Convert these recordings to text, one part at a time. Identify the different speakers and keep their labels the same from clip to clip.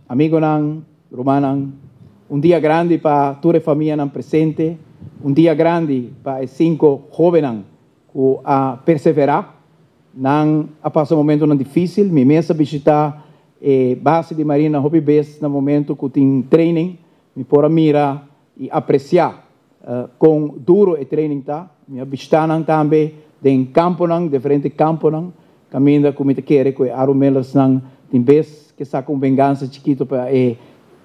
Speaker 1: amigo nang, Romanang, un dia grande para toda a família nang presente, un dia grande para os 5 jovens que a perseverar, nang a passar um momento não difícil, me mesa visitar base de Marina Hobby Base no momento que tem training, me pora mira e apreciar com duro e training tá, me visitar nang também em campo nang, diferente campo nang, caminha como te quer com arumelas nang, tem vez que saca um vengança chiquito para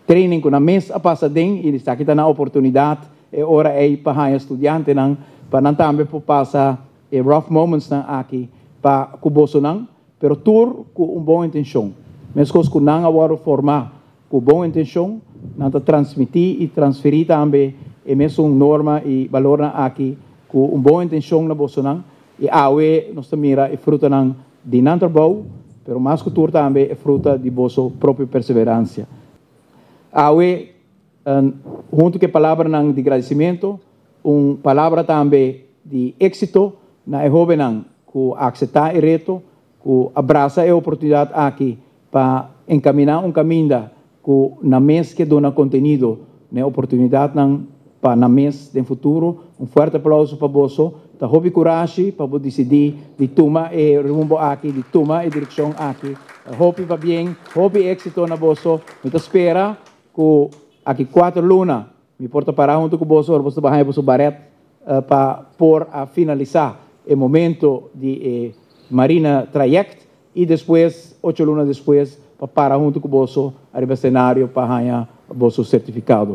Speaker 1: training na mês a passa den e está aqui na oportunidade e ora é para estudante nang para não também por passar rough moments nang aqui para kuboso nang pero tour com boa intenção mesmo que não agora formar com boa intenção não transmitir e transferir também e mesmo norma e valor aqui com boa intenção na boso nang e awe nós mira e fruta nang de não trabalho pero mais que tour também é fruta de boso própria perseverança. Awe, junto com a palavra de agradecimento, palavra também de êxito na jovem que aceitar o reto, que abraça a oportunidade aqui para encaminhar caminho que na mês que dona conteúdo, na oportunidade para na mês do futuro. Forte aplauso para você. Tá hobby coragem para decidir de tomar rumbo aqui, de tomar direção aqui. Hobby va bem, hobby êxito na você. Me espera que aqui 4 lunas me porta para junto com você, você vai para o baret para por a finalizar o momento de Marina Traject e depois 8 lunas depois para junto com você arriba cenário para ganhar o certificado.